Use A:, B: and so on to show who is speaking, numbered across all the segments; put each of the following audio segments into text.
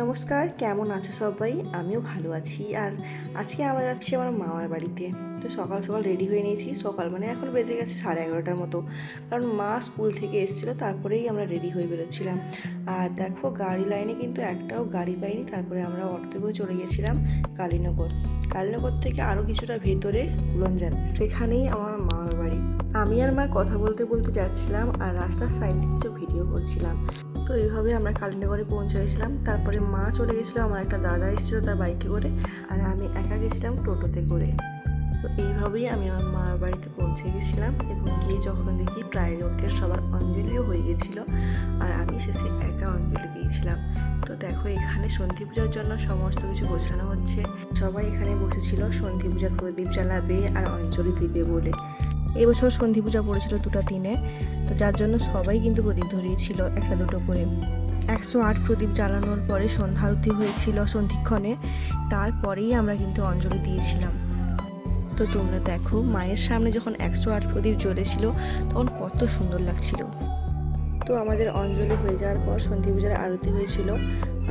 A: নমস্কার, কেমন আছো সবাই? আমিও ভালো আছি। আর আজকে আমরা যাচ্ছি আমার মামার বাড়িতে। তো সকাল সকাল রেডি হয়ে নিয়েছি। সকাল মানে এখন বেজে গেছে 11:30টার মতো, কারণ মা স্কুল থেকে এসেছিলো, তারপরেই আমরা রেডি হয়ে বেরোচ্ছিলাম। আর দেখো, গাড়ি লাইনে কিন্তু একটাও গাড়ি পাইনি। তারপরে আমরা অটোতে করে চলে গেছিলাম কালীনগর থেকে আরও কিছুটা ভেতরে কুলঞ্জান, সেখানেই আমার মামার বাড়ি। আমি আর মা কথা বলতে বলতে যাচ্ছিলাম আর রাস্তার সাইডে কিছু ভিডিও করছিলাম। তো এইভাবে আমরা কালীনগরে পৌঁছে গেছিলাম। তারপরে মা চলে গেছিলো, আমার একটা দাদা এসেছিলো তার বাইকে করে, আর আমি একা গেছিলাম টোটোতে করে। তো এইভাবেই আমি আমার মার বাড়িতে পৌঁছে গেছিলাম এবং গিয়ে যখন দেখি প্রায় লোকের সবার অঞ্জলিও হয়ে গেছিলো, আর আমি শেষে একা অঞ্জলি দিয়েছিলাম। তো দেখো, এখানে সন্ধি পূজার জন্য সমস্ত কিছু গোছানো হচ্ছে। সবাই এখানে বসেছিল সন্ধি পূজার প্রদীপ জ্বালাবে আর অঞ্জলি দিবে বলে। এবছর সন্ধি পূজা পড়েছিল 2টা দিনে, তো যার জন্য সবাই কিন্তু প্রদীপ ধরিয়েছিল একটা দুটো করে। 108 প্রদীপ জ্বালানোর পরে সন্ধ্যা আরতি হয়েছিল সন্ধিক্ষণে, তারপরেই আমরা কিন্তু অঞ্জলি দিয়েছিলাম। তো তোমরা দেখো, মায়ের সামনে যখন 108 প্রদীপ জ্বলেছিল তখন কত সুন্দর লাগছিল। তো আমাদের অঞ্জলি হয়ে যাওয়ার পর সন্ধি পূজার আরতি হয়েছিল।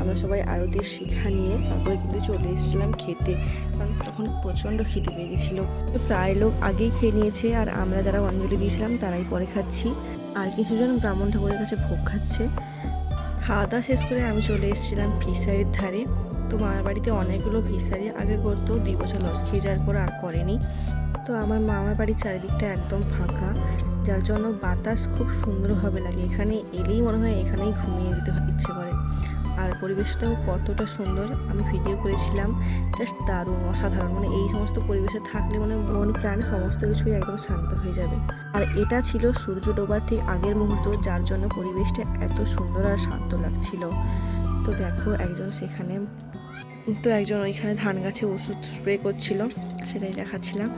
A: আমরা সবাই আরতির শিক্ষা নিয়ে তারপরে কিন্তু চলে এসেছিলাম খেতে, কারণ তখন প্রচণ্ড খিদে পেয়ে গেছিলো। প্রায় লোক আগেই খেয়ে নিয়েছে, আর আমরা যারা অঞ্জলি দিয়েছিলাম তারাই পরে খাচ্ছি। আর কিছুজন ব্রাহ্মণ ঠাকুরের কাছে ভোগ খাচ্ছে। খাওয়া দাওয়া শেষ করে আমি চলে এসেছিলাম ফিশারির ধারে। তো মামার বাড়িতে অনেকগুলো ফিশারি আগে করতো, 2 বছর লস খেয়ে যাওয়ার পর আর করেনি। তো আমার মামার বাড়ির চারিদিকটা একদম ফাঁকা, যার জন্য বাতাস খুব সুন্দরভাবে লাগে। এখানে এলেই মনে হয় এখানেই ঘুমিয়ে যেতে ইচ্ছে করে। আর পরিবেশটাও কতটা সুন্দর, আমি ভিডিও করেছিলাম, জাস্ট দারুণ, অসাধারণ। মানে এই সমস্ত পরিবেশে থাকলে মানে মন প্রাণ সমস্ত কিছুই একদম শান্ত হয়ে যাবে। আর এটা ছিল সূর্য ডোবার ঠিক আগের মুহূর্ত, যার জন্য পরিবেশটা এত সুন্দর আর শান্ত লাগছিল। তো দেখো, একজন ওইখানে ধান গাছে ওষুধ স্প্রে করছিল, সেটাই দেখাচ্ছিলাম।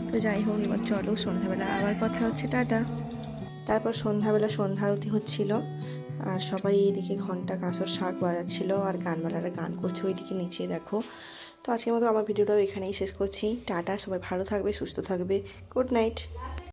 A: তো যাই হোক, এবার চলো, সন্ধ্যাবেলা আবার কথা হচ্ছে, টাটা। তারপর সন্ধ্যাবেলা সন্ধ্যা আরতি হচ্ছিল, আর সবাই এইদিকে ঘন্টা কাঁসর শাঁখ বাজাচ্ছিল আর গানওয়ালারা গান করছে ওইদিকে নিচে দেখো। তো আজকের মতো আমার ভিডিওটাও এখানেই শেষ করছি। টাটা, সবাই ভালো থাকবে, সুস্থ থাকবে, গুড নাইট।